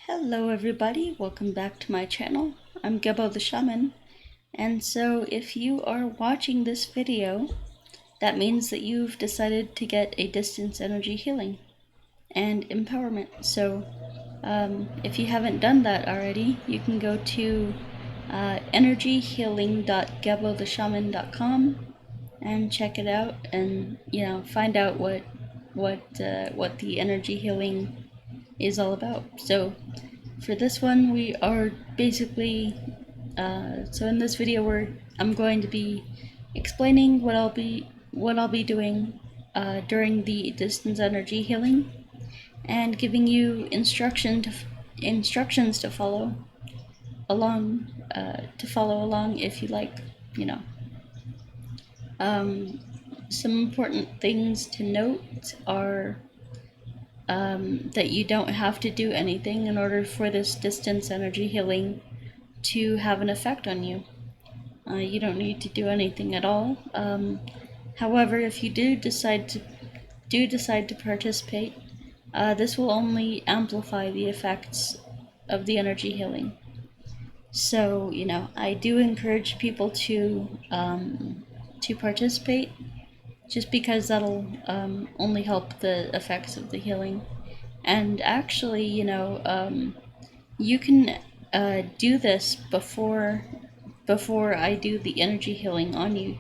Hello everybody, welcome back to my channel. I'm Gebo the Shaman, and so if you are watching this video, that means that you've decided to get a distance energy healing and empowerment. So if you haven't done that already, you can go to energyhealing.gebotheshaman.com and check it out, and find out what the energy healing is all about. So for this one, we are basically so in this video I'm going to be explaining what I'll be doing during the distance energy healing, and giving you instructions to follow along if you like. Some important things to note are that you don't have to do anything in order for this distance energy healing to have an effect on you. You don't need to do anything at all. However, if you do decide to participate, this will only amplify the effects of the energy healing. So, I do encourage people to participate, just because that'll only help the effects of the healing. And actually, you can do this before I do the energy healing on you.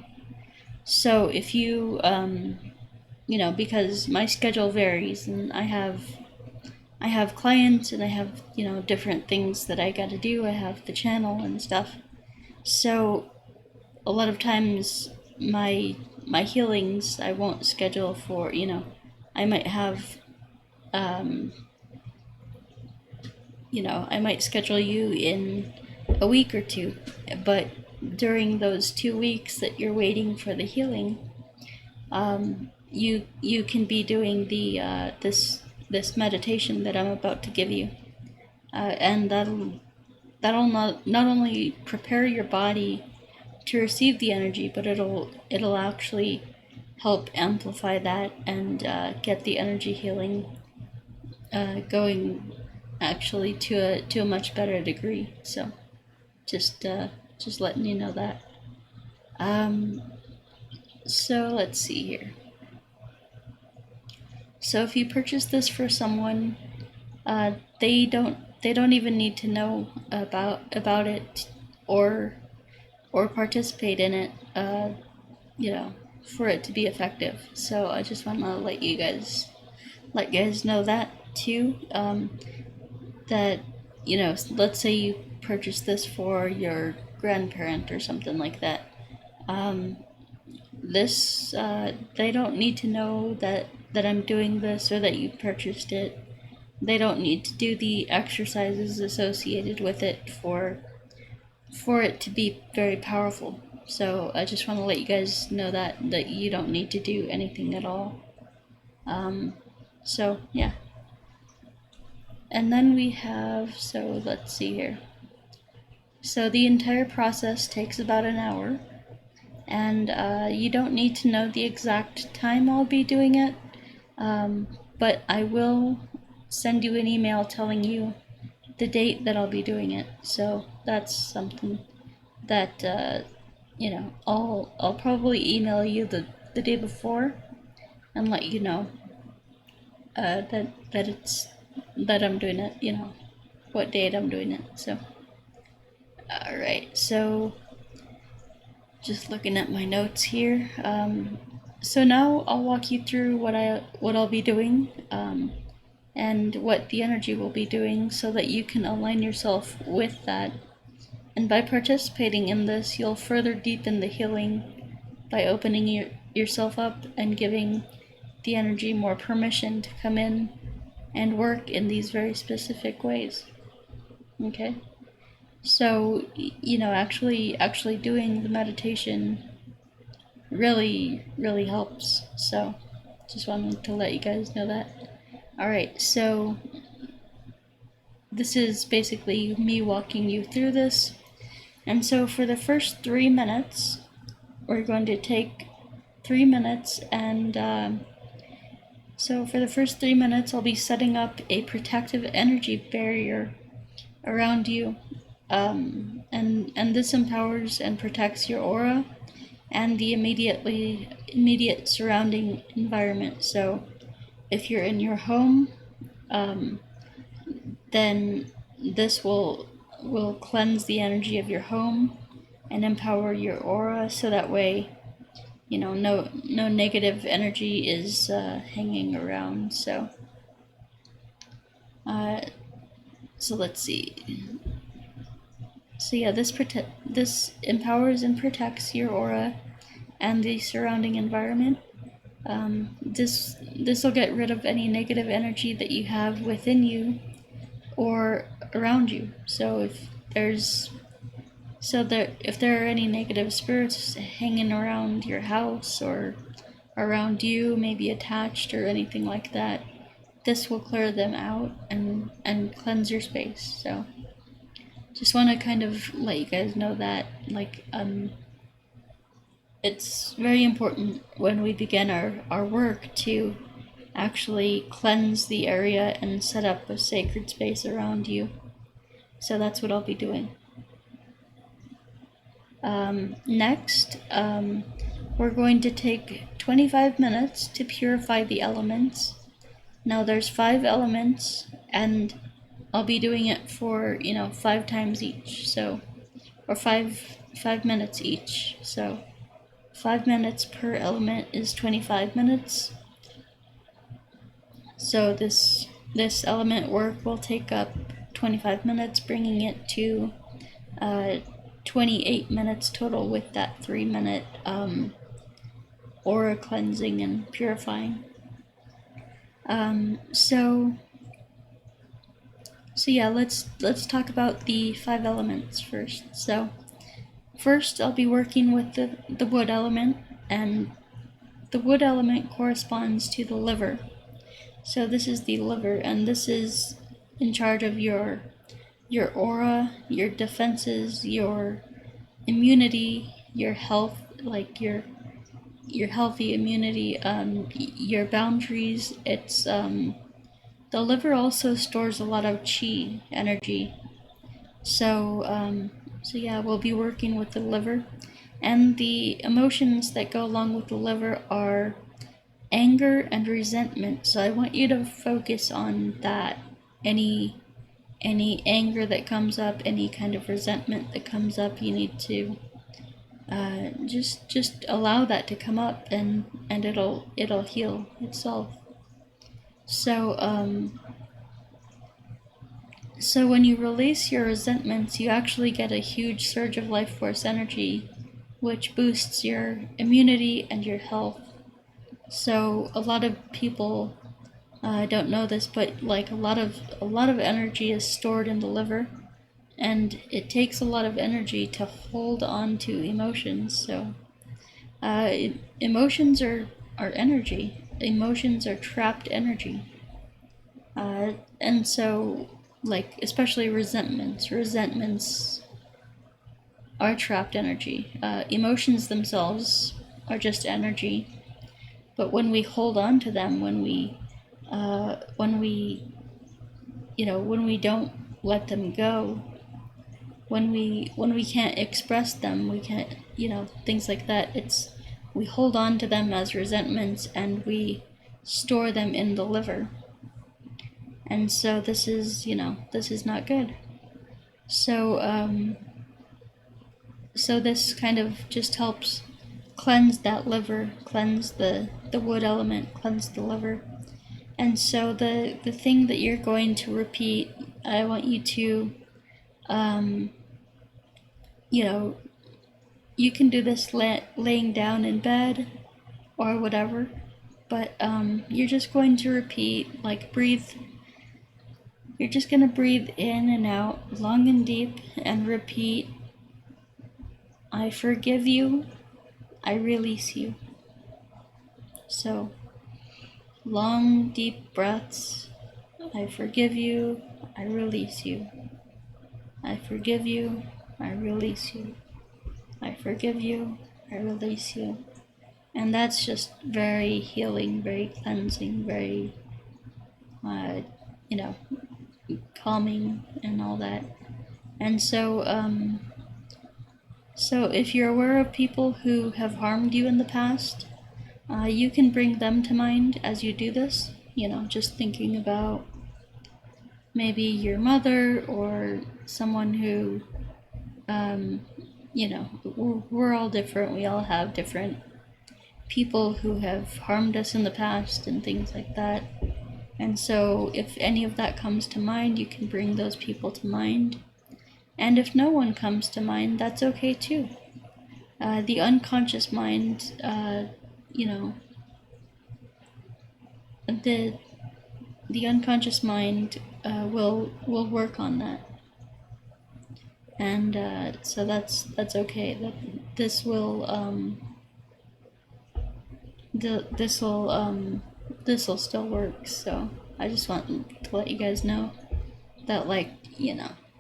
So if you, because my schedule varies, and I have clients, and I have, different things that I gotta do. I have the channel and stuff. So a lot of times my healings I won't schedule for, I might have, I might schedule you in a week or two, but during those 2 weeks that you're waiting for the healing, you can be doing the this meditation that I'm about to give you, and that'll not only prepare your body to receive the energy, but it'll actually help amplify that and get the energy healing going actually to a much better degree. So just letting you know that. So let's see here. So if you purchase this for someone, they don't even need to know about it or participate in it, for it to be effective. So I just want to let you guys know that too. That, let's say you purchase this for your grandparent or something like that. They don't need to know that I'm doing this, or that you purchased it. They don't need to do the exercises associated with it for it to be very powerful. So I just want to let you guys know that you don't need to do anything at all. So yeah. And then we have, so let's see here. So the entire process takes about an hour, and you don't need to know the exact time I'll be doing it, but I will send you an email telling you the date that I'll be doing it. So that's something that I'll probably email you the day before and let you know that I'm doing it, what date I'm doing it. So alright, so just looking at my notes here. So now I'll walk you through what I'll be doing, and what the energy will be doing, so that you can align yourself with that. And by participating in this, you'll further deepen the healing by opening yourself up and giving the energy more permission to come in and work in these very specific ways. Okay? So, actually doing the meditation really, really helps. So, just wanted to let you guys know that. Alright, so this is basically me walking you through this. And so for the first 3 minutes, we're going to take 3 minutes and So for the first 3 minutes, I'll be setting up a protective energy barrier around you. And this empowers and protects your aura and the immediate surrounding environment. So if you're in your home, then this will cleanse the energy of your home and empower your aura, so that way, you know, no negative energy is hanging around. So let's see. So yeah, this empowers and protects your aura and the surrounding environment. This will get rid of any negative energy that you have within you or around you. So if there are any negative spirits hanging around your house or around you, maybe attached or anything like that, this will clear them out and cleanse your space. So just want to kind of let you guys know that, like, it's very important when we begin our work to actually cleanse the area and set up a sacred space around you. So that's what I'll be doing. Next, we're going to take 25 minutes to purify the elements. Now there's 5 elements, and I'll be doing it for, 5 times each, so, or 5 minutes each. So 5 minutes per element is 25 minutes. So this element work will take up 25 minutes, bringing it to 28 minutes total with that 3-minute aura cleansing and purifying. So yeah, let's talk about the 5 elements first. So first, I'll be working with the wood element, and the wood element corresponds to the liver. So this is the liver, and this is in charge of your aura, your defenses, your immunity, your health, like your healthy immunity, your boundaries. It's the liver also stores a lot of chi energy. So yeah, we'll be working with the liver, and the emotions that go along with the liver are anger and resentment. So I want you to focus on that. Any anger that comes up, any kind of resentment that comes up, you need to just allow that to come up, and it'll heal itself. So so when you release your resentments, you actually get a huge surge of life force energy, which boosts your immunity and your health. So a lot of people don't know this, but like a lot of energy is stored in the liver, and it takes a lot of energy to hold on to emotions. So emotions are energy. Emotions are trapped energy, and so, like, especially resentments are trapped energy. Emotions themselves are just energy, but when we hold on to them, when we don't let them go, when we can't express them, we can't, things like that, we hold on to them as resentments, and we store them in the liver. And so this is not good. So so this kind of just helps cleanse that liver, cleanse the wood element, cleanse the liver. And so the thing that you're going to repeat, I want you to, you can do this laying down in bed or whatever, but you're just going to repeat, like, you're just going to breathe in and out, long and deep, and repeat, I forgive you, I release you. So, long, deep breaths. I forgive you, I release you. I forgive you, I release you. I forgive you, I release you. And that's just very healing, very cleansing, very, calming and all that. And so if you're aware of people who have harmed you in the past, you can bring them to mind as you do this, just thinking about maybe your mother or someone who, we're all different. We all have different people who have harmed us in the past and things like that. And so if any of that comes to mind, you can bring those people to mind. And if no one comes to mind, that's okay too. The unconscious mind, the unconscious mind will work on that, and so that's okay. This will still work. So I just want to let you guys know that,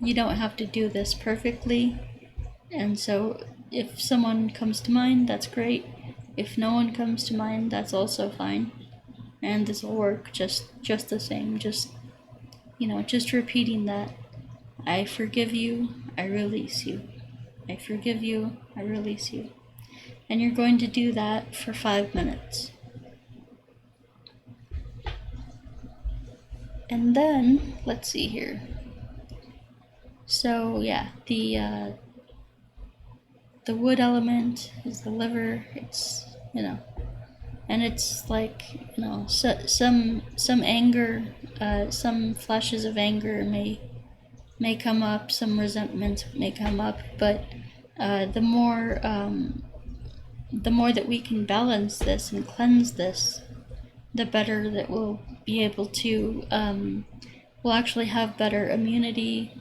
you don't have to do this perfectly. And so if someone comes to mind, that's great. If no one comes to mind, that's also fine. And this will work just the same. Just repeating that. I forgive you, I release you. I forgive you, I release you. And you're going to do that for 5 minutes. And then, let's see here. So yeah, the wood element is the liver. It's, and it's like, some anger, some flashes of anger may come up, some resentment may come up, but the more that we can balance this and cleanse this, the better that we'll be able to, we'll actually have better immunity,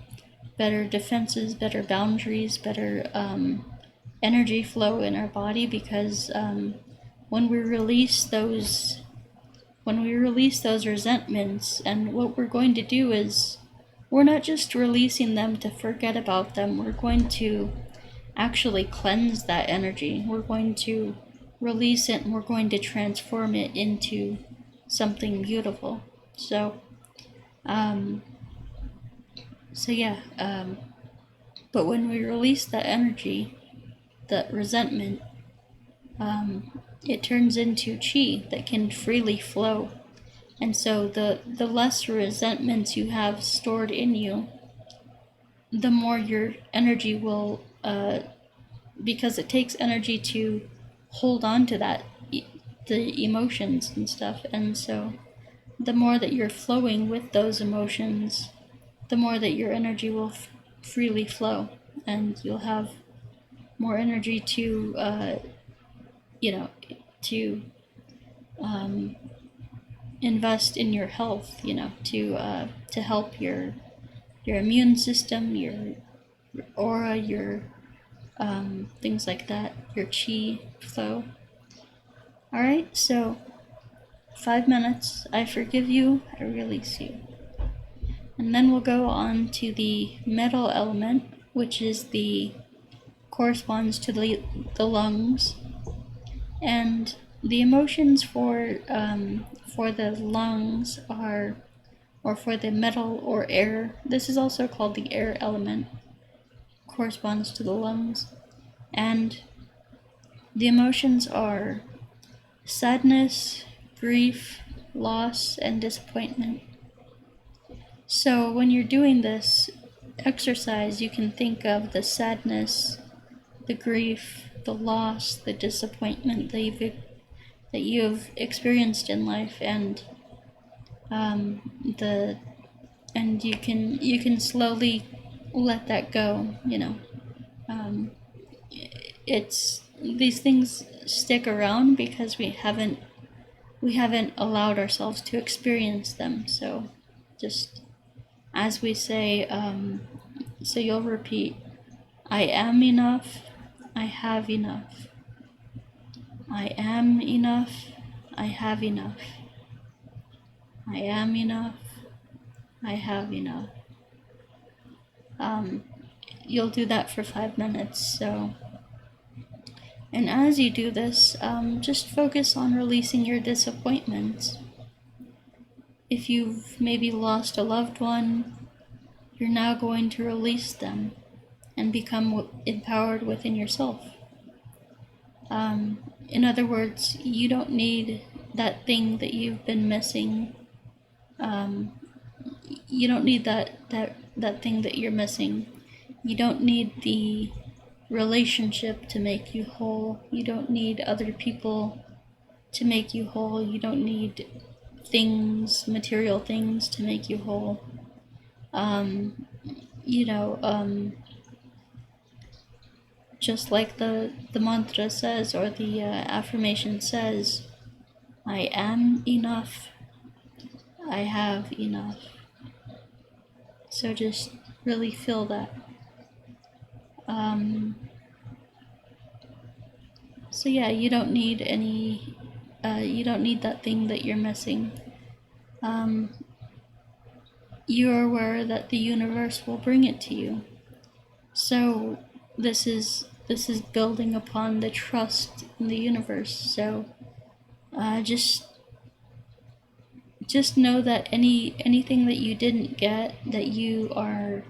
better defenses, better boundaries, better energy flow in our body, because when we release those resentments, and what we're going to do is, we're not just releasing them to forget about them, we're going to actually cleanse that energy. We're going to release it, and we're going to transform it into something beautiful. So but when we release that energy, that resentment, it turns into chi that can freely flow. And so the less resentments you have stored in you, the more your energy will, because it takes energy to hold on to that, the emotions and stuff. And so the more that you're flowing with those emotions, the more that your energy will freely flow, and you'll have more energy to, invest in your health, to help your immune system, your aura, your things like that, your chi flow. All right, so 5 minutes. I forgive you, I release you. And then we'll go on to the metal element, which is corresponds to the lungs. And the emotions for the lungs are, or for the metal or air, this is also called the air element, corresponds to the lungs. And the emotions are sadness, grief, loss, and disappointment. So when you're doing this exercise, you can think of the sadness, the grief, the loss, the disappointment that you've experienced in life, and you can slowly let that go. It's, these things stick around because we haven't allowed ourselves to experience them. So just as we say, so you'll repeat, I am enough, I have enough. I am enough, I have enough. I am enough, I have enough. You'll do that for 5 minutes. So And as you do this, just focus on releasing your disappointments. If you've maybe lost a loved one, you're now going to release them and become empowered within yourself. In other words, you don't need that thing that you've been missing. You don't need that thing that you're missing. You don't need the relationship to make you whole. You don't need other people to make you whole. You don't need things, material things, to make you whole. Just like the mantra says, or the affirmation says, I am enough, I have enough. So just really feel that. So yeah, you don't need any, you don't need that thing that you're missing. You're aware that the universe will bring it to you. So this is building upon the trust in the universe. So just know that anything that you didn't get, that you are,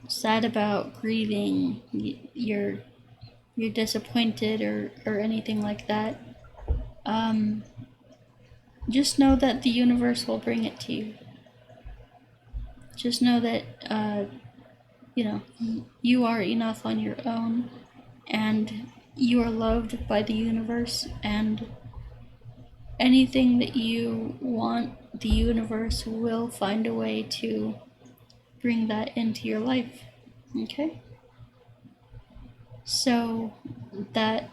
sad about, grieving, you're disappointed, or anything like that, just know that the universe will bring it to you. Just know that you are enough on your own, and you are loved by the universe, and anything that you want, the universe will find a way to bring that into your life. Okay? So that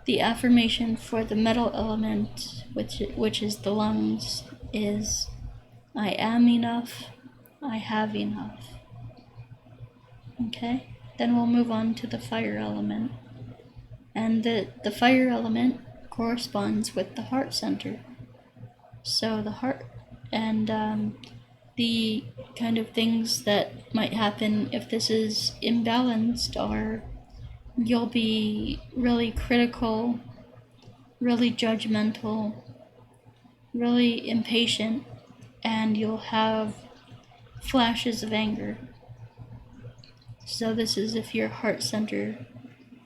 the affirmation for the metal element, which is the lungs, is I am enough, I have enough. Okay? Then we'll move on to the fire element. And the fire element corresponds with the heart center. So the heart, and the kind of things that might happen if this is imbalanced are you'll be really critical, really judgmental, really impatient, and you'll have flashes of anger. So this is if your heart center,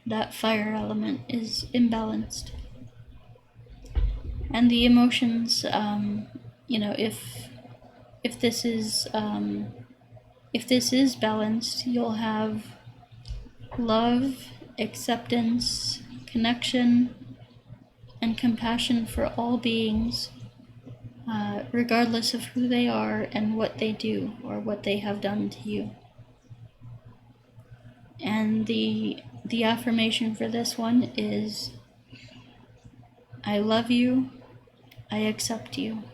that fire element, is imbalanced. And the emotions, if this is balanced, you'll have love, acceptance, connection, and compassion for all beings, regardless of who they are and what they do or what they have done to you. And the affirmation for this one is, I love you, I accept you.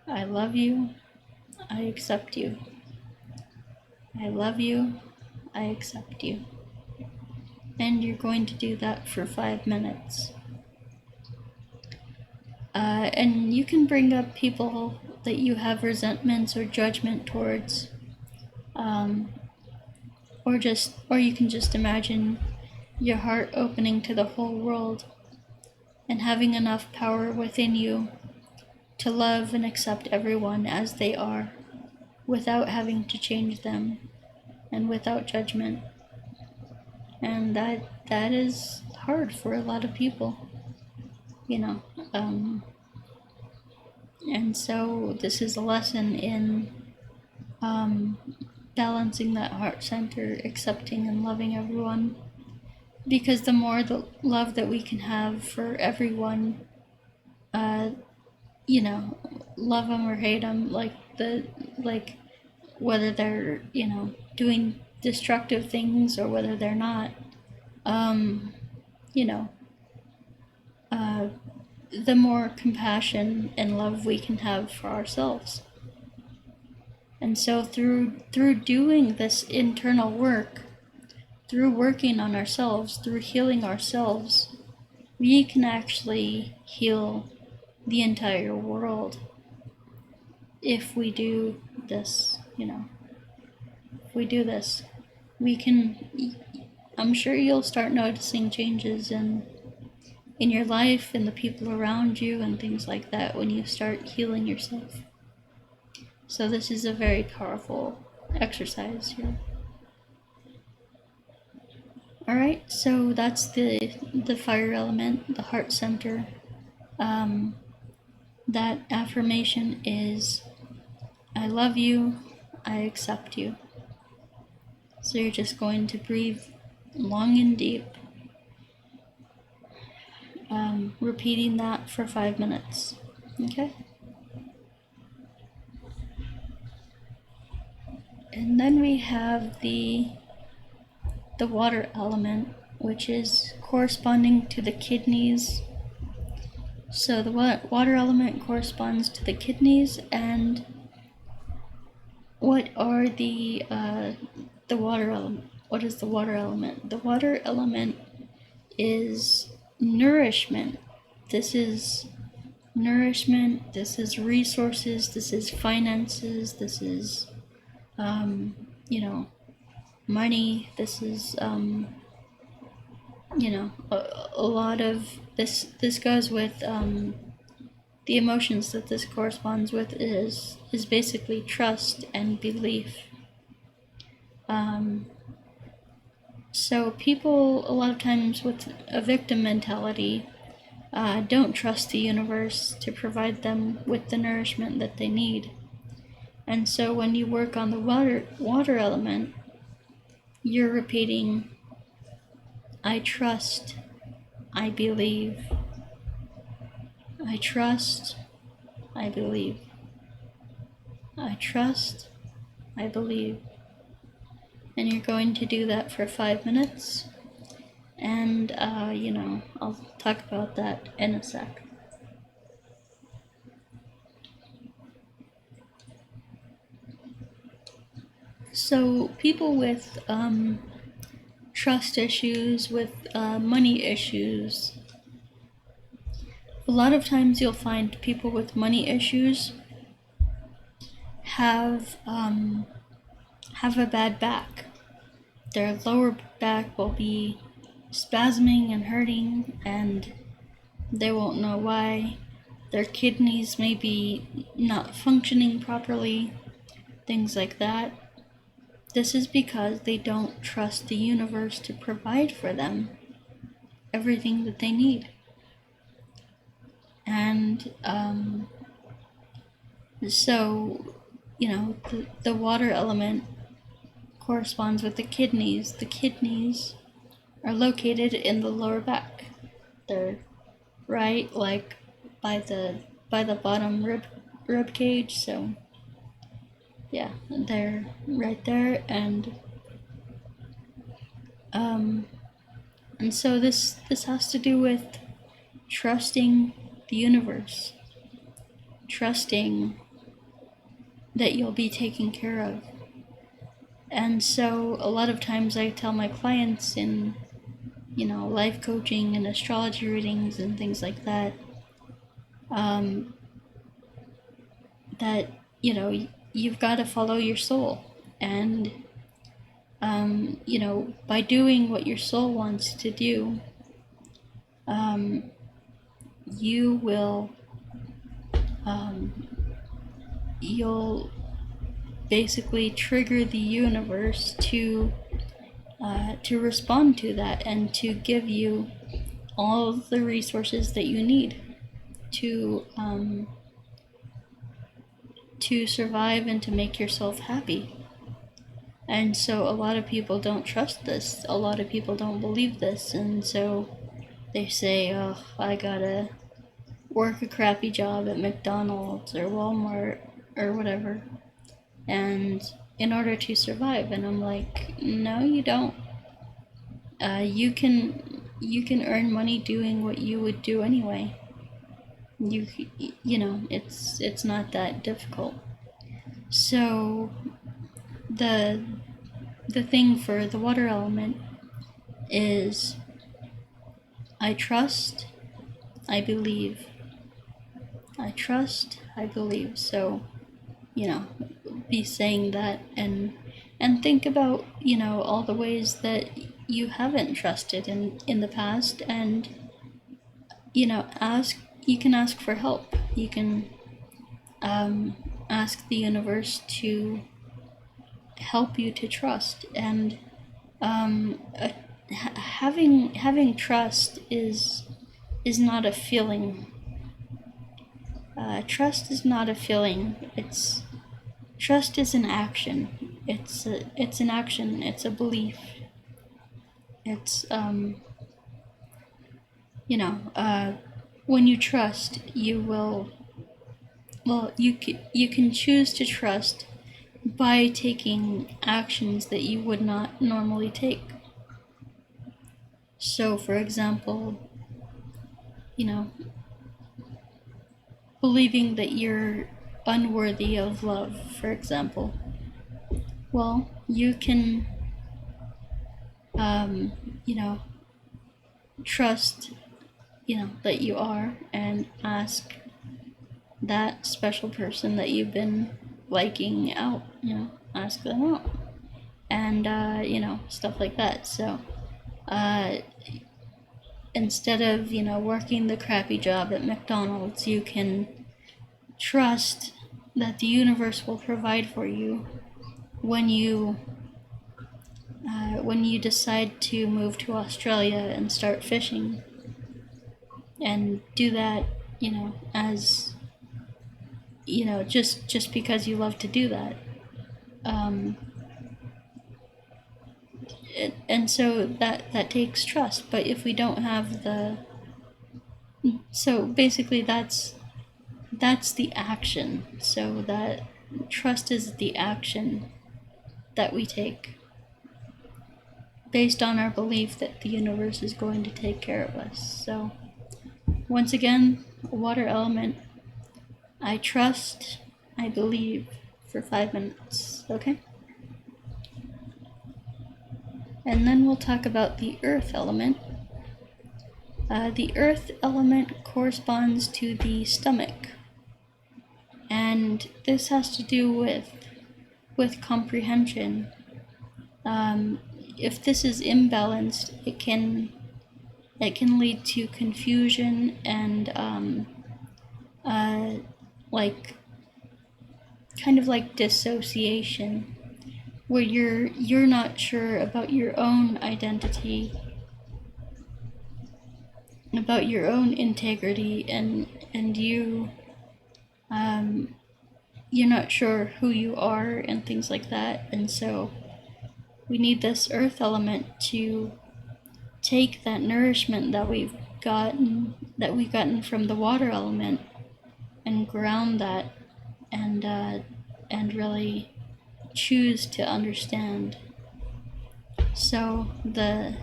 I love you, I accept you. I love you, I accept you. And you're going to do that for 5 minutes. And you can bring up people that you have resentments or judgment towards, or you can just imagine your heart opening to the whole world and having enough power within you to love and accept everyone as they are, without having to change them and without judgment. And that is hard for a lot of people, and so this is a lesson in balancing that heart center, accepting and loving everyone, because the more the love that we can have for everyone, love them or hate them, whether they're doing destructive things or whether they're not, the more compassion and love we can have for ourselves. And so through doing this internal work, through working on ourselves, through healing ourselves, we can actually heal the entire world if we do this if we do this, I'm sure you'll start noticing changes in your life and the people around you and things like that when you start healing yourself. So this is a very powerful exercise here. Alright, so that's the fire element, the heart center. That affirmation is, I love you, I accept you. So you're just going to breathe long and deep, repeating that for 5 minutes. Okay? And then we have the water element, which is corresponding to the kidneys. So the water element corresponds to the kidneys. And what are the water element? What is the water element? The water element is nourishment. This is nourishment. This is resources. This is finances. This is money. This is a lot of this goes with the emotions that this corresponds with is basically trust and belief. So people a lot of times with a victim mentality don't trust the universe to provide them with the nourishment that they need. And so when you work on the water element, you're repeating, I trust, I believe. I trust, I believe. I trust, I believe. And you're going to do that for 5 minutes. And, I'll talk about that in a sec. So people with trust issues, with money issues, a lot of times you'll find people with money issues have a bad back. Their lower back will be spasming and hurting, and they won't know why. Their kidneys may be not functioning properly, things like that. This is because they don't trust the universe to provide for them everything that they need. And so, the water element corresponds with the kidneys. The kidneys are located in the lower back. They're right, like by the bottom rib cage. So yeah, they're right there, and so this has to do with trusting the universe, trusting that you'll be taken care of. And so a lot of times I tell my clients in life coaching and astrology readings and things like that, that you've got to follow your soul, and by doing what your soul wants to do, you will you'll basically trigger the universe to respond to that and to give you all the resources that you need to survive and to make yourself happy. And so a lot of people don't trust this. A lot of people don't believe this, and so they say, oh, I gotta work a crappy job at McDonald's or Walmart or whatever, and in order to survive. And I'm like, no, you don't. You can earn money doing what you would do anyway. It's not that difficult. So the thing for the water element is, I trust, I believe. I trust, I believe. So be saying that, and think about, all the ways that you haven't trusted in the past, and, you can ask for help. You can ask the universe to help you to trust. And having trust is not a feeling. Trust is not a feeling. Trust is an action. It's an action. It's a belief. It's when you trust, you will. Well, you can choose to trust by taking actions that you would not normally take. So, for example, believing that you're unworthy of love, for example. Well, you can, trust, that you are, and ask that special person that you've been liking out, ask them out, and, stuff like that. So, instead of, working the crappy job at McDonald's, you can trust that the universe will provide for you when you decide to move to Australia and start fishing, and do that, as, just because you love to do that. And so that takes trust. But if we don't have so basically that's the action. So that trust is the action that we take based on our belief that the universe is going to take care of us. So once again, water element, I trust, I believe, for 5 minutes, okay? And then we'll talk about the earth element. The earth element corresponds to the stomach, and this has to do with comprehension. If this is imbalanced, it can lead to confusion and kind of like dissociation, where you're not sure about your own identity, about your own integrity, and you're not sure who you are and things like that. And so we need this earth element to take that nourishment that we've gotten from the water element and ground that, and really choose to understand. So the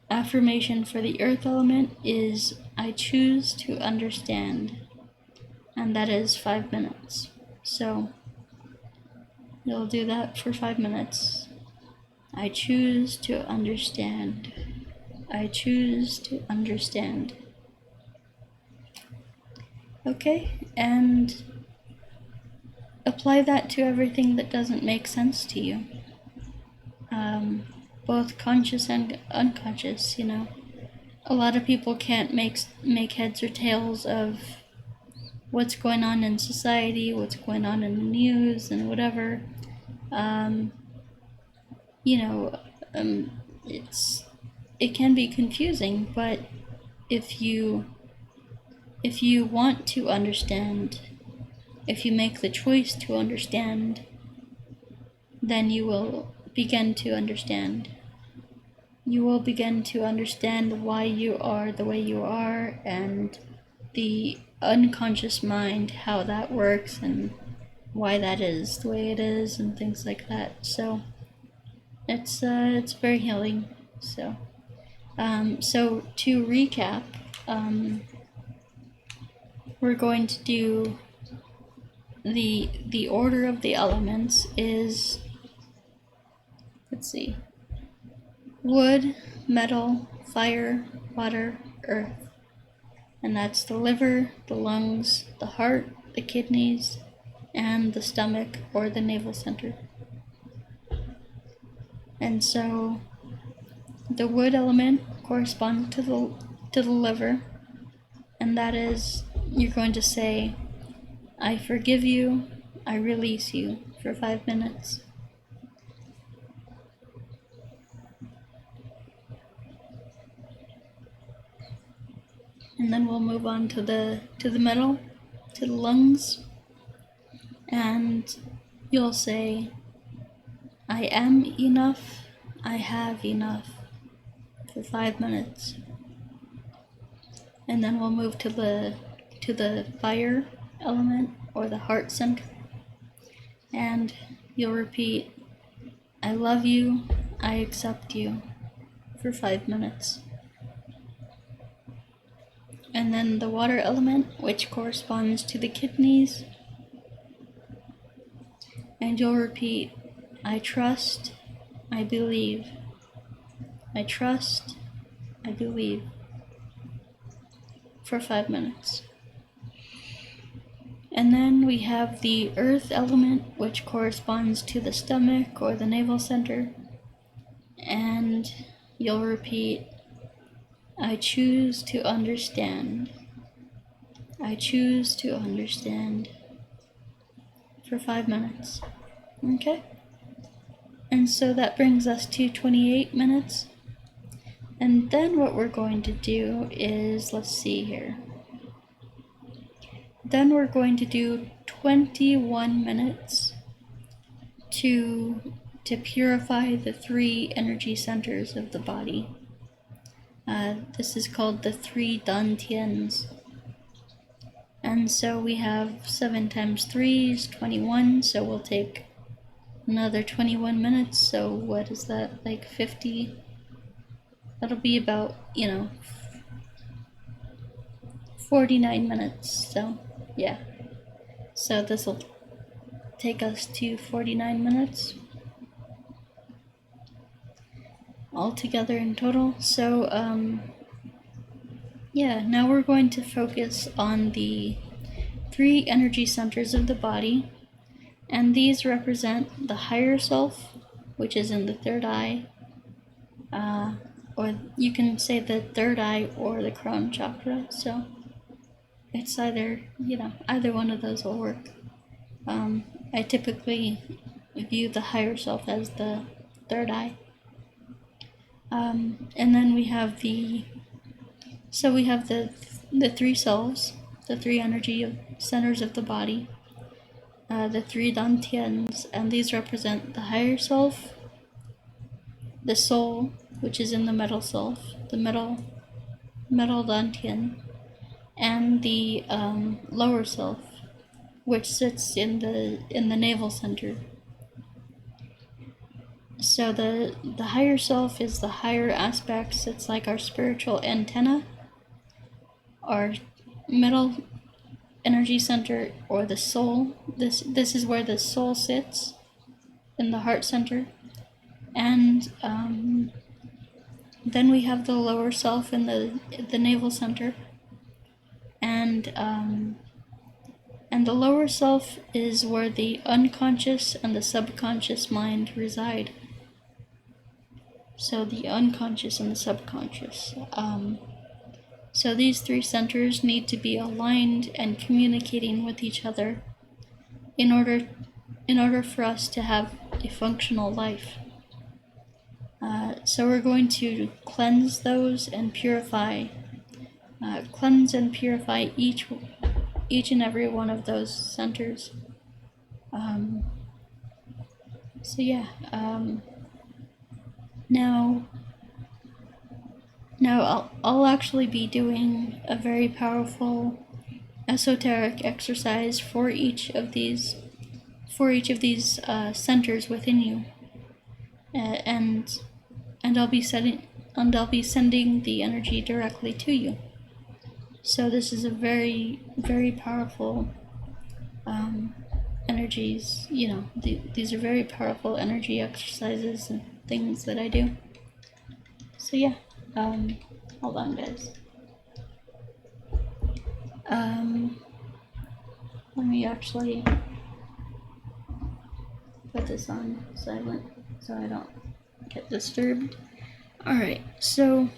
affirmation for the earth element is, I choose to understand, and that is 5 minutes. So you'll do that for 5 minutes. I choose to understand. I choose to understand. Okay, and apply that to everything that doesn't make sense to you. Both conscious and unconscious, A lot of people can't make heads or tails of what's going on in society, what's going on in the news, and whatever. It can be confusing, but if you want to understand, if you make the choice to understand, then you will begin to understand. You will begin to understand why you are the way you are, and the unconscious mind, how that works, and why that is the way it is, and things like that. So it's very healing. So to recap, we're going to do the order of the elements is, let's see, wood, metal, fire, water, earth. and that's the liver, the lungs, the heart, the kidneys, and the stomach or the navel center. And so the wood element corresponds to the liver, and that is, you're going to say, I forgive you, I release you, for 5 minutes. And then we'll move on to the metal, to the lungs, and you'll say, I am enough, I have enough, for 5 minutes. And then we'll move to the fire element, or the heart center, and you'll repeat, I love you, I accept you, for 5 minutes. And then the water element, which corresponds to the kidneys, and you'll repeat, I trust, I believe, I trust, I believe, for 5 minutes. And then we have the earth element, which corresponds to the stomach or the navel center, and you'll repeat, I choose to understand, I choose to understand, for 5 minutes. Okay? And so that brings us to 28 minutes. And then what we're going to do is, let's see here. Then we're going to do 21 minutes to purify the 3 energy centers of the body. This is called the 3 dantians. And so we have 7 times 3 is 21, so we'll take another 21 minutes. So what is that, like 50? That'll be about, 49 minutes. So yeah, so this will take us to 49 minutes altogether in total. So yeah, now we're going to focus on the 3 energy centers of the body, and these represent the higher self, which is in the third eye, or you can say the third eye or the crown chakra. So it's either, either one of those will work. I typically view the higher self as the third eye. And then we have the 3 selves, the 3 energy centers of the body, the 3 dantians, and these represent the higher self, the soul, which is in the metal self, the metal dantian, and the lower self, which sits in the navel center. So the higher self is the higher aspects. It's like our spiritual antenna, our middle energy center, or the soul. This is where the soul sits, in the heart center. And then we have the lower self in the navel center, and the lower self is where the unconscious and the subconscious mind reside. So the unconscious and the subconscious. So these 3 centers need to be aligned and communicating with each other in order for us to have a functional life. So we're going to cleanse those and purify, each and every one of those centers. So yeah, now I'll actually be doing a very powerful esoteric exercise for each of these centers within you, and I'll be sending the energy directly to you. So this is a very, very powerful energies. These are very powerful energy exercises and things that I do. So yeah, hold on, guys. Let me actually put this on silent so I don't get disturbed. Alright, so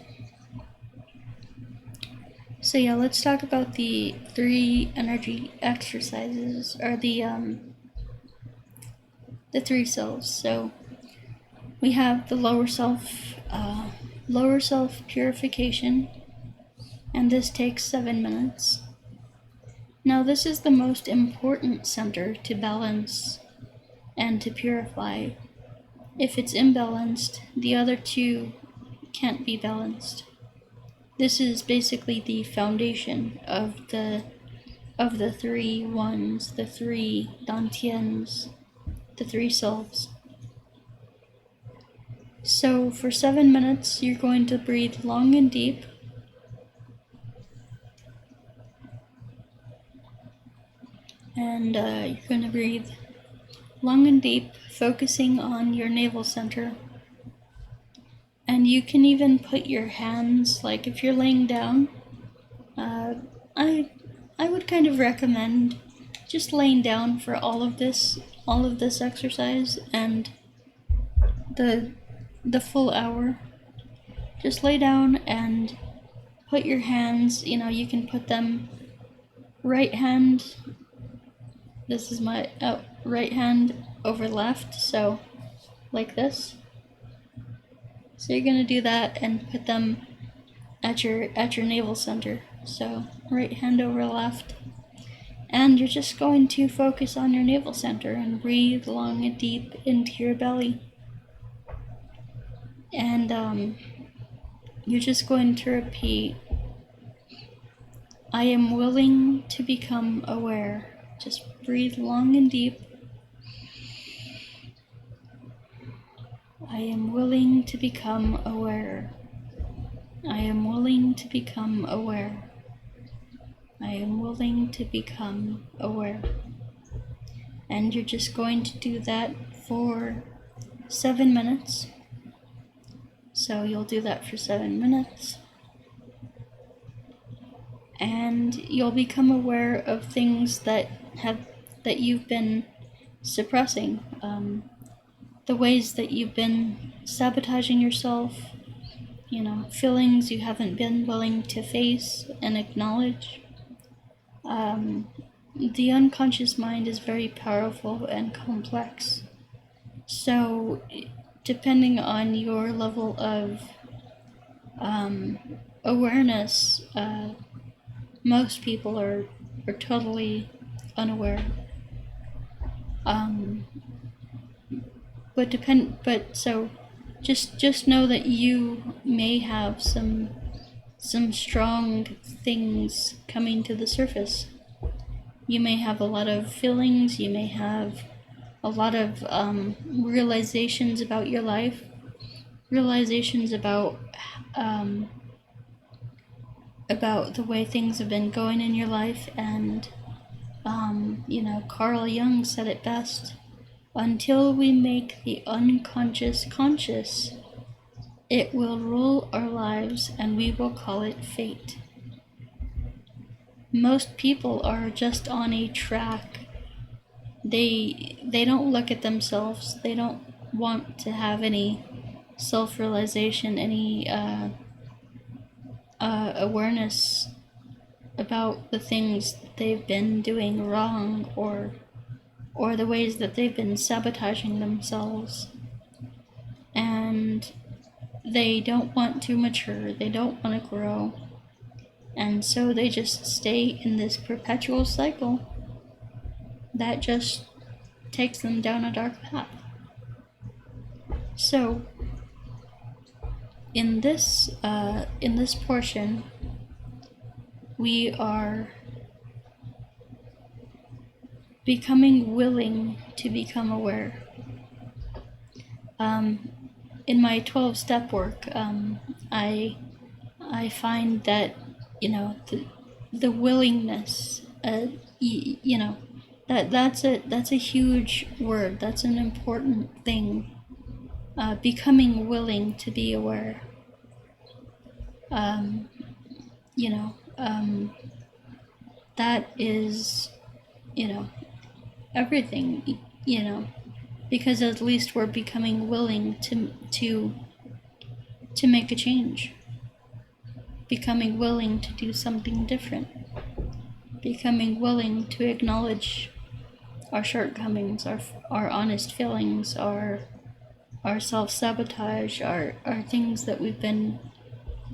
yeah, let's talk about the 3 energy exercises, or the 3 selves. So we have the lower self purification, and this takes 7 minutes. Now this is the most important center to balance and to purify. If it's imbalanced, the other 2 can't be balanced. This is basically the foundation of the 3 ones, the 3 dantians, the 3 selves. So for 7 minutes, you're going to breathe long and deep. And you're going to breathe long and deep, focusing on your navel center. And you can even put your hands, like if you're laying down, I would kind of recommend just laying down for all of this exercise and the full hour. Just lay down and put your hands, you can put them right hand. This is my right hand over left, so like this. So you're gonna do that and put them at your navel center. So right hand over left, and you're just going to focus on your navel center and breathe long and deep into your belly. And you're just going to repeat, I am willing to become aware. Just breathe long and deep. I am willing to become aware. I am willing to become aware. I am willing to become aware. And you're just going to do that for 7 minutes. So you'll do that for 7 minutes. And you'll become aware of things that you've been suppressing, the ways that you've been sabotaging yourself, feelings you haven't been willing to face and acknowledge. The unconscious mind is very powerful and complex. So depending on your level of awareness, most people are totally unaware. So just know that you may have some strong things coming to the surface. You may have a lot of feelings, you may have a lot of realizations about your life, realizations about the way things have been going in your life. And Carl Jung said it best: until we make the unconscious conscious, it will rule our lives, and we will call it fate. Most people are just on a track. They don't look at themselves. They don't want to have any self-realization, any awareness about the things that they've been doing wrong, or the ways that they've been sabotaging themselves. And they don't want to mature, they don't want to grow, and so they just stay in this perpetual cycle that just takes them down a dark path. So in this portion, we are becoming willing to become aware. In my 12-step work, I find that the willingness, that's a huge word. That's an important thing. Becoming willing to be aware. that is, everything, because at least we're becoming willing to make a change, becoming willing to do something different, becoming willing to acknowledge our shortcomings, our honest feelings, our self-sabotage, our things that we've been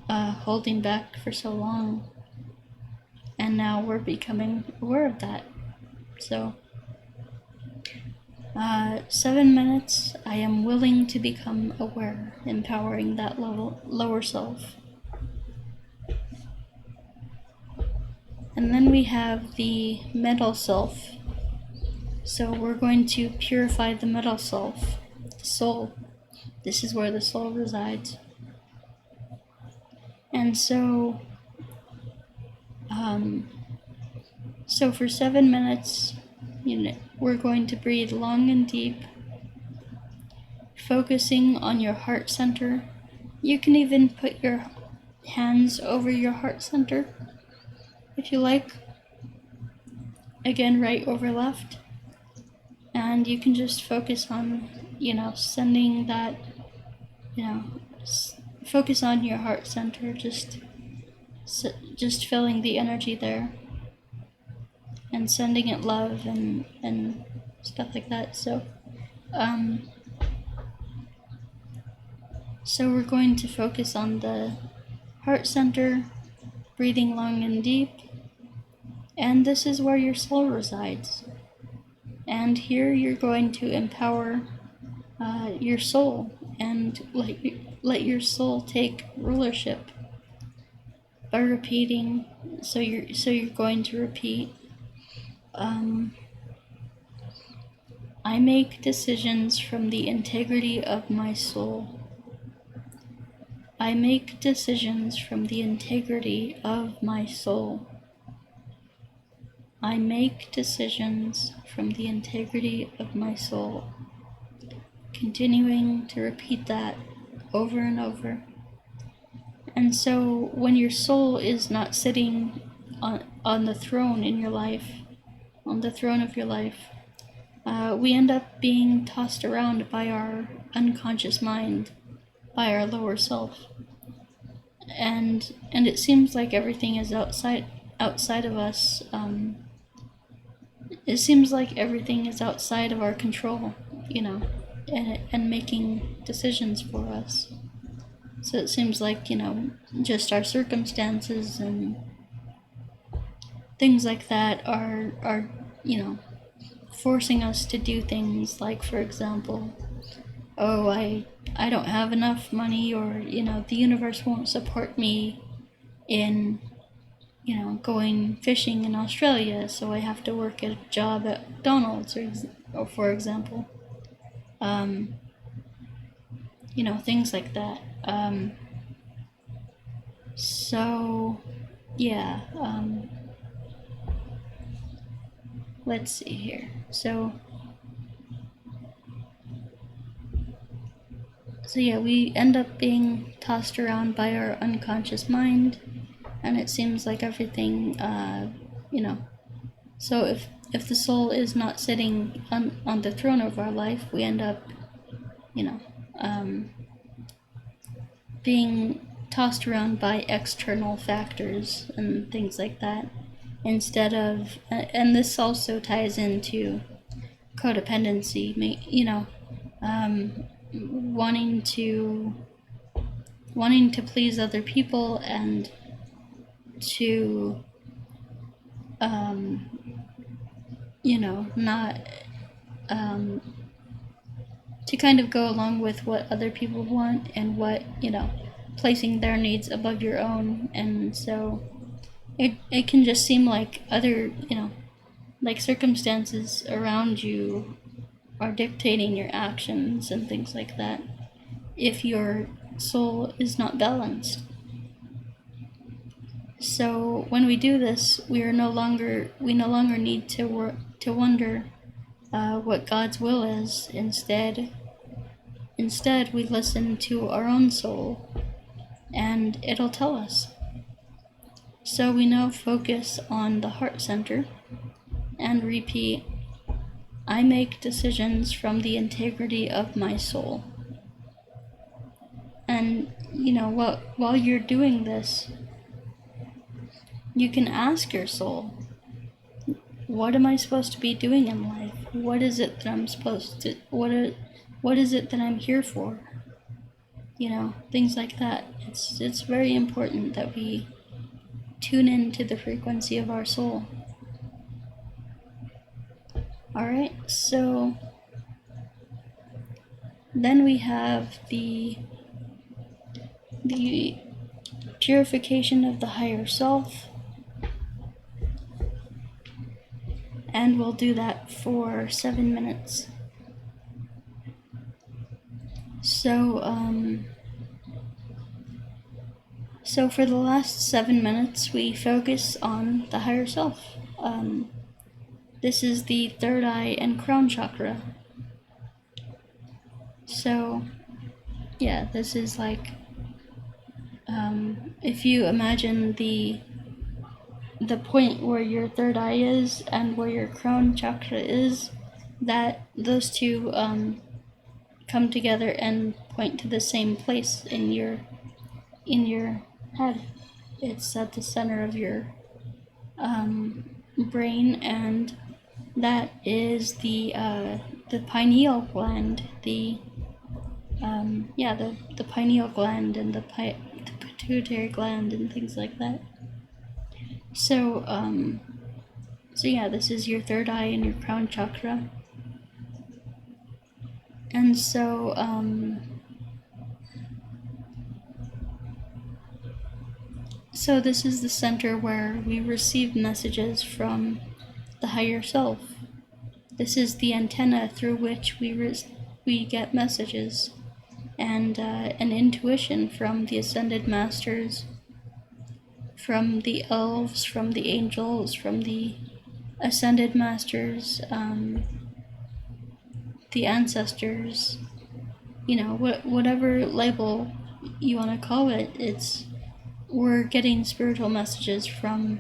holding back for so long. And now we're becoming aware of that. So 7 minutes, I am willing to become aware, empowering that lower self. And then we have the middle self. So we're going to purify the middle self, the soul. This is where the soul resides. And so for 7 minutes, we're going to breathe long and deep, focusing on your heart center. You can even put your hands over your heart center, if you like. Again, right over left. And you can just focus on, sending that, focus on your heart center, just feeling the energy there and sending it love and stuff like that. So we're going to focus on the heart center, breathing long and deep, and this is where your soul resides. And here you're going to empower your soul and let your soul take rulership by repeating. So you're going to repeat, I make decisions from the integrity of my soul. I make decisions from the integrity of my soul. I make decisions from the integrity of my soul. Continuing to repeat that over and over. And so when your soul is not sitting on the throne in your life, on the throne of your life, we end up being tossed around by our unconscious mind, by our lower self. And it seems like everything is outside of us. It seems like everything is outside of our control, and making decisions for us. So it seems like, just our circumstances and things like that are forcing us to do things like, for example, oh, I don't have enough money, or, the universe won't support me in, going fishing in Australia, so I have to work at a job at McDonald's, or for example. Things like that. Let's see here. So we end up being tossed around by our unconscious mind, and it seems like everything, so if the soul is not sitting on the throne of our life, we end up, being tossed around by external factors and things like that, instead of, and this also ties into codependency, wanting to please other people and to not to kind of go along with what other people want, and what, placing their needs above your own. And so it can just seem like other, like circumstances around you are dictating your actions and things like that, if your soul is not balanced. So when we do this, we no longer need to wonder what God's will is. Instead, we listen to our own soul, and it'll tell us. So we now focus on the heart center and repeat, I make decisions from the integrity of my soul. And, while you're doing this, you can ask your soul, what am I supposed to be doing in life? What is it that I'm supposed to, what is it that I'm here for? Things like that. It's very important that we tune into the frequency of our soul. Alright, so then we have the purification of the higher self, and we'll do that for 7 minutes. So for the last 7 minutes, we focus on the higher self. This is the third eye and crown chakra. So, yeah, this is like, if you imagine the point where your third eye is and where your crown chakra is, that those two come together and point to the same place in your head. It's at the center of your brain, and that is the pineal gland, the pineal gland and the pituitary gland and things like that. So yeah, this is your third eye and your crown chakra. And so this is the center where we receive messages from the higher self. This is the antenna through which we get messages, and an intuition from the ascended masters, from the elves, from the angels, from the ascended masters, the ancestors, whatever label you want to call it. We're getting spiritual messages from,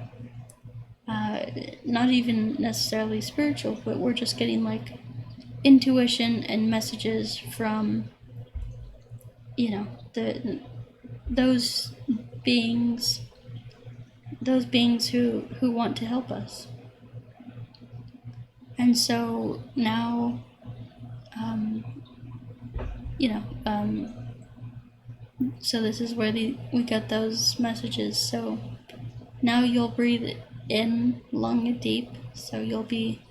not even necessarily spiritual, but we're just getting like intuition and messages from, those beings who want to help us. And so now, so this is where we got those messages. So now you'll breathe in long and deep. So you'll be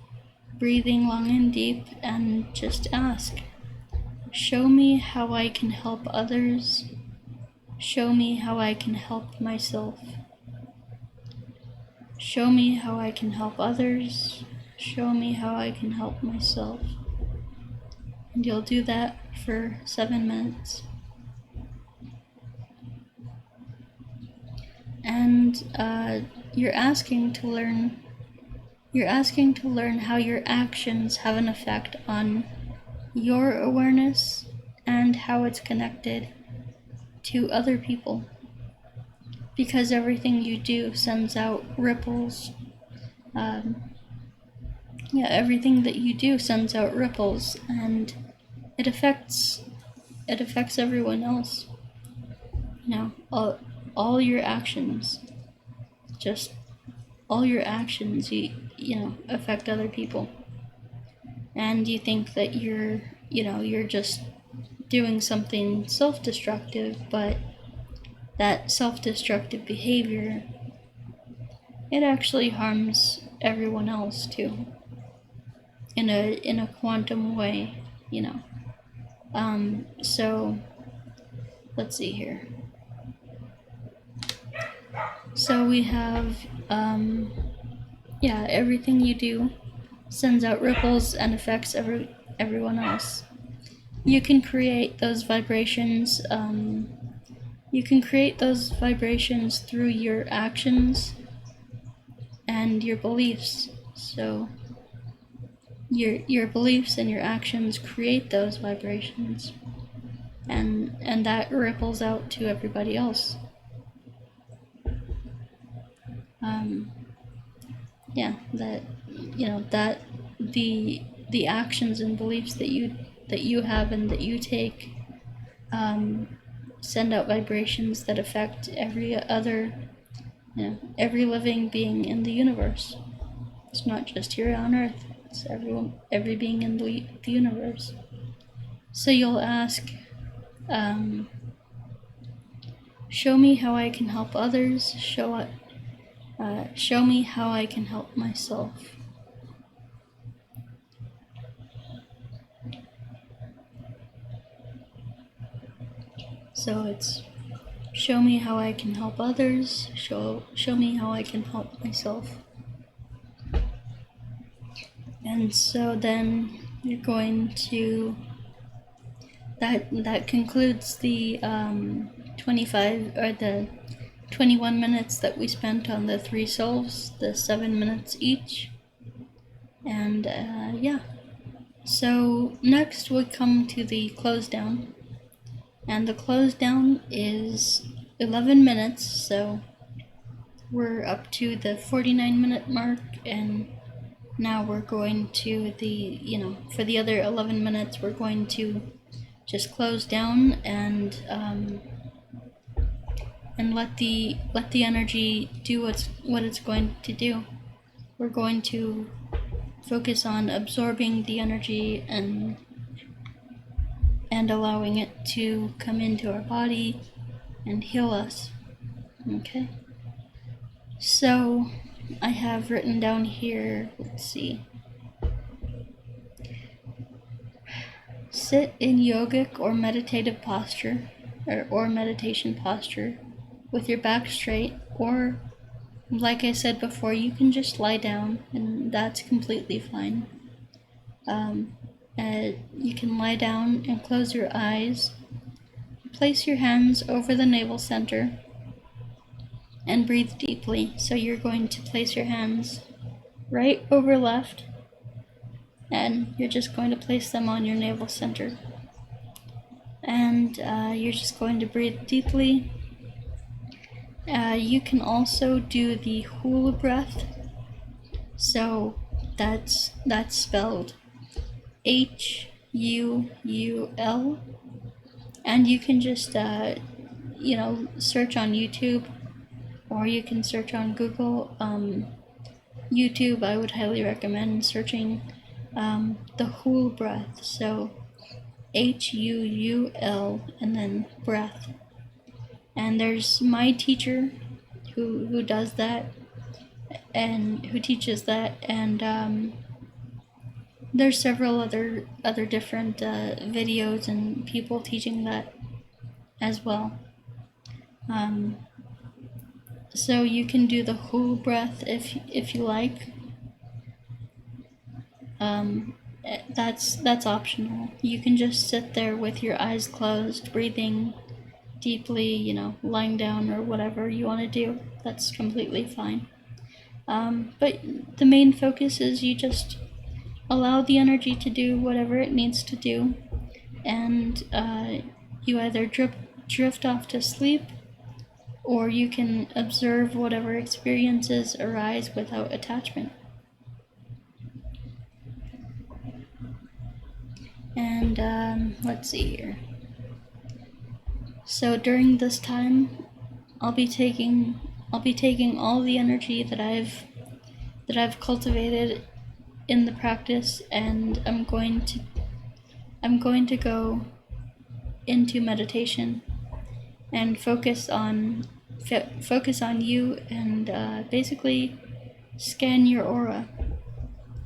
breathing long and deep and just ask, show me how I can help others. Show me how I can help myself. Show me how I can help others. Show me how I can help myself. And you'll do that for 7 minutes. And you're asking to learn how your actions have an effect on your awareness and how it's connected to other people. Because everything you do sends out ripples. Everything that you do sends out ripples, and it affects everyone else. All your actions, affect other people. And you think that you're just doing something self-destructive, but that self-destructive behavior, it actually harms everyone else too, in a quantum way, So let's see here. So we have, everything you do sends out ripples and affects everyone else. You can create those vibrations. Through your actions and your beliefs. So your beliefs and your actions create those vibrations, and that ripples out to everybody else. that that the actions and beliefs that you have and that you take send out vibrations that affect every living being in the universe. It's not just here on Earth, it's every being in the universe. So you'll ask, show me how I can help others, show me how I can help myself. So it's show me how I can help others, show me how I can help myself. And so then you're going to, that concludes the 25 or the 21 minutes that we spent on the three selves, the 7 minutes each. And so next we come to the close down. And the close down is 11 minutes, so we're up to the 49-minute mark, and now we're going to for the other 11 minutes, we're going to just close down and let the energy do what it's going to do. We're going to focus on absorbing the energy and allowing it to come into our body and heal us. Okay. So I have written down here, let's see. Sit in yogic or meditative posture or meditation posture with your back straight, or like I said before, you can just lie down and that's completely fine. You can lie down and close your eyes. Place your hands over the navel center and breathe deeply. So you're going to place your hands right over left, and you're just going to place them on your navel center. And you're just going to breathe deeply. You can also do the Hula Breath. So that's spelled H-U-U-L. And you can just, search on YouTube, or you can search on Google. YouTube, I would highly recommend searching the Hula Breath. So H-U-U-L and then breath. And there's my teacher who does that and who teaches that, and there's several other different videos and people teaching that as well. So you can do the Hula Breath if you like. That's optional. You can just sit there with your eyes closed, breathing deeply, lying down or whatever you want to do. That's completely fine. But the main focus is you just allow the energy to do whatever it needs to do, and you either drift off to sleep, or you can observe whatever experiences arise without attachment. And let's see here. So during this time, I'll be taking all the energy that I've cultivated in the practice, and I'm going to go into meditation and focus on you, and basically scan your aura,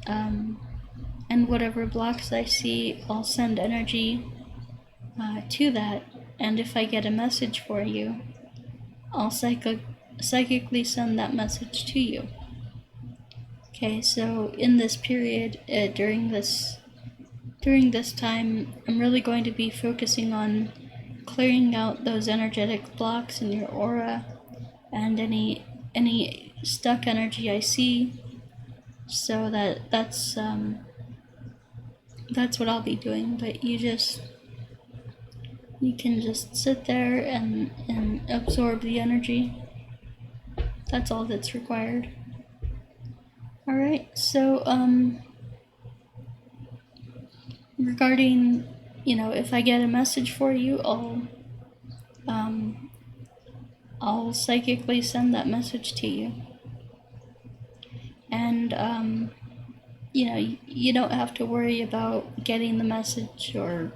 and whatever blocks I see, I'll send energy to that, and if I get a message for you, I'll psychically send that message to you. Okay, so in this period, during this time, I'm really going to be focusing on clearing out those energetic blocks in your aura and any stuck energy I see. So that's what I'll be doing. But you can just sit there and absorb the energy. That's all that's required. All right, so regarding, if I get a message for you, I'll psychically send that message to you. And you don't have to worry about getting the message, or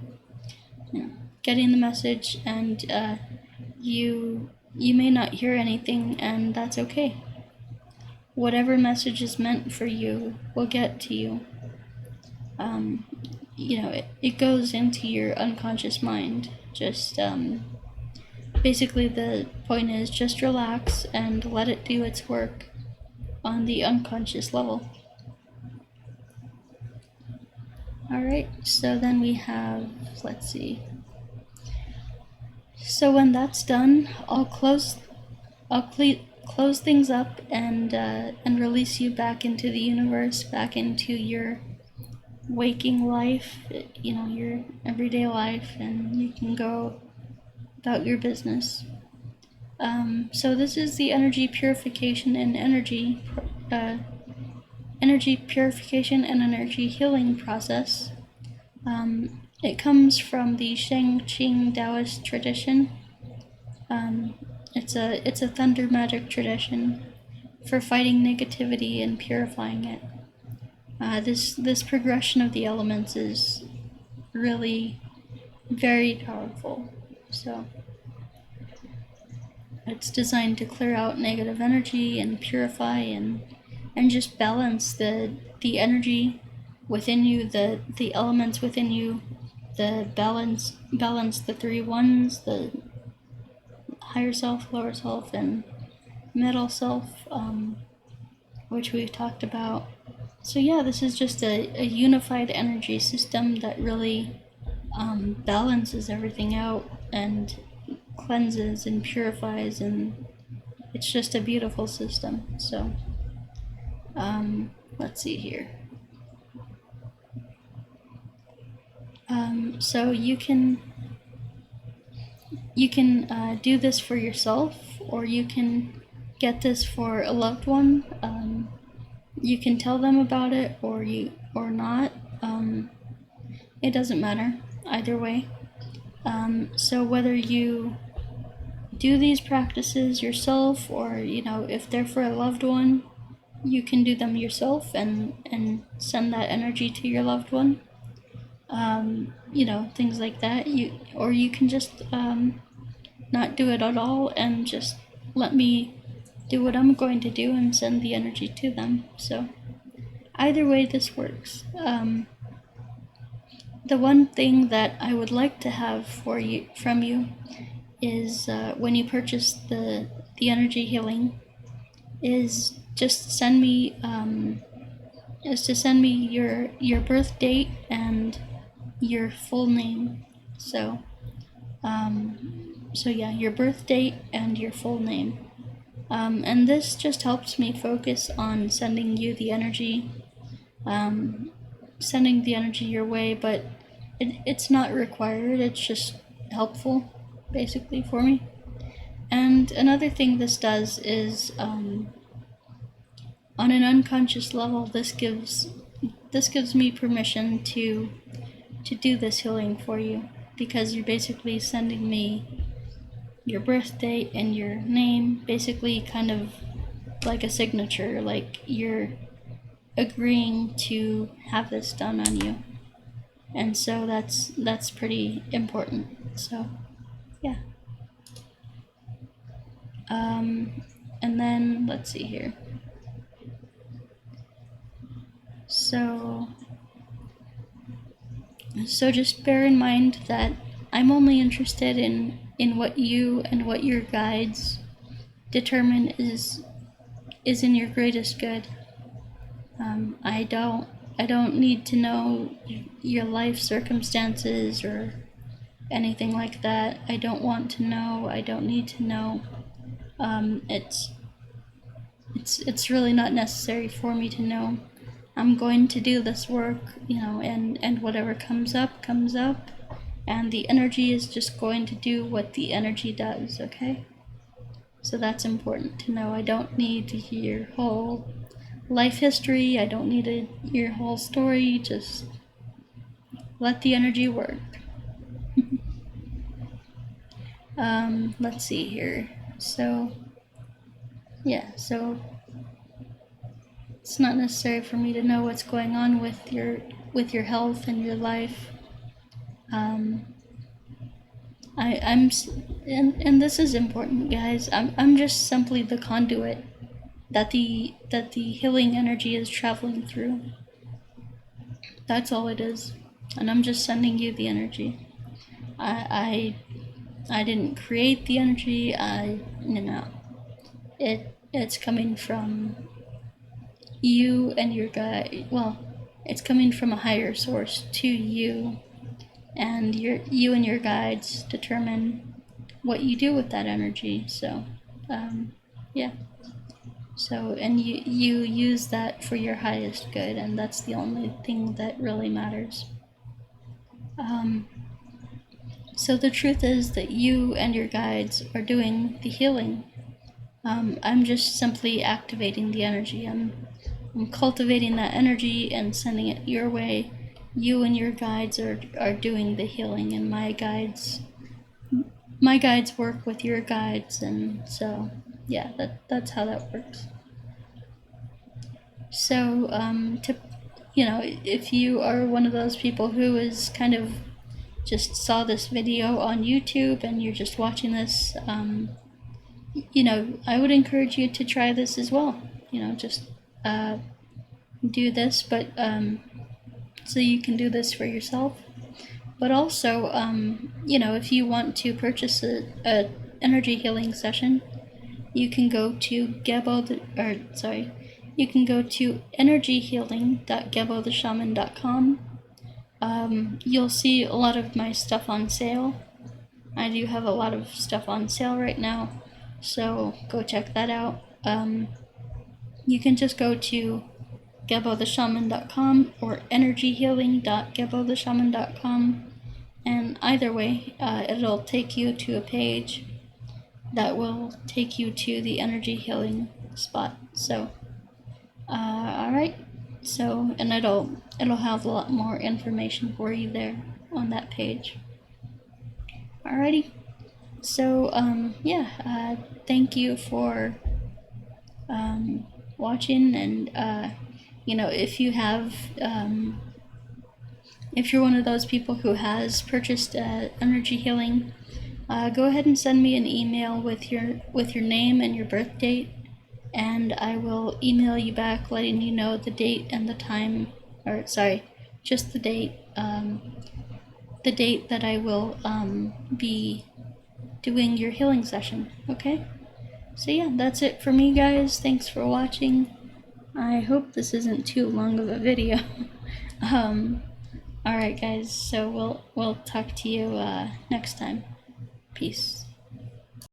getting the message, and you may not hear anything, and that's okay. Whatever message is meant for you will get to you. It goes into your unconscious mind. Just basically the point is just relax and let it do its work on the unconscious level. Alright, so then we have, let's see. So when that's done, I'll close things up and release you back into the universe, back into your waking life, your everyday life, and you can go about your business. So this is the energy purification and energy purification and energy healing process. It comes from the Shang-Qing Taoist tradition. It's a thunder magic tradition for fighting negativity and purifying it. This progression of the elements is really very powerful. So it's designed to clear out negative energy and purify and just balance the energy within you, the elements within you, the balance the three ones, the higher self, lower self, and middle self, which we've talked about. So yeah, this is just a unified energy system that really balances everything out and cleanses and purifies, and it's just a beautiful system. So let's see here. So you can do this for yourself, or you can get this for a loved one. You can tell them about it, or not. It doesn't matter either way. So whether you do these practices yourself, or if they're for a loved one, you can do them yourself and send that energy to your loved one. Things like that. Or you can just not do it at all and just let me do what I'm going to do and send the energy to them. So either way, this works. The one thing that I would like to have from you is when you purchase the energy healing, is just send me your birth date and your full name. So yeah, your birth date and your full name. And this just helps me focus on sending you the energy, sending the energy your way, but it's not required, it's just helpful, basically, for me. And another thing this does is, on an unconscious level, this gives me permission to do this healing for you, because you're basically sending me your birth date and your name, basically kind of like a signature, like you're agreeing to have this done on you. And so that's pretty important. So yeah. And then let's see here. So just bear in mind that I'm only interested in what you and what your guides determine is in your greatest good. I don't need to know your life circumstances or anything like that. I don't want to know. I don't need to know. It's really not necessary for me to know. I'm going to do this work, and whatever comes up, and the energy is just going to do what the energy does, okay? So that's important to know. I don't need to hear your whole life history. I don't need your whole story. Just let the energy work. Let's see here. So, yeah, so it's not necessary for me to know what's going on with your health and your life. And this is important, guys. I'm just simply the conduit that the healing energy is traveling through. That's all it is, and I'm just sending you the energy. I didn't create the energy. It's coming from you and your guide. Well, it's coming from a higher source to you, and you and your guides determine what you do with that energy. So, yeah. So, and you use that for your highest good, and that's the only thing that really matters. So the truth is that you and your guides are doing the healing. I'm just simply activating the energy. I'm cultivating that energy and sending it your way. You and your guides are doing the healing, and my guides work with your guides, and so yeah, that's how that works. So if you are one of those people who is kind of just saw this video on YouTube and you're just watching this, I would encourage you to try this as well. Just do this, but so you can do this for yourself. But also, if you want to purchase a energy healing session, you can go to you can go to energyhealing.gebotheshaman.com. You'll see a lot of my stuff on sale. I do have a lot of stuff on sale right now, so go check that out. You can just go to gebotheshaman.com or energyhealing.gebotheshaman.com, and either way, it'll take you to a page that will take you to the energy healing spot. So, alright. So, and it'll have a lot more information for you there on that page. Alrighty. So, thank you for watching, and if you have if you're one of those people who has purchased energy healing, go ahead and send me an email with your name and your birth date, and I will email you back letting you know the date and the time, or sorry, just the date that I will be doing your healing session. Okay? So yeah, that's it for me, guys. Thanks for watching. I hope this isn't too long of a video. Alright, guys, so we'll talk to you next time. Peace.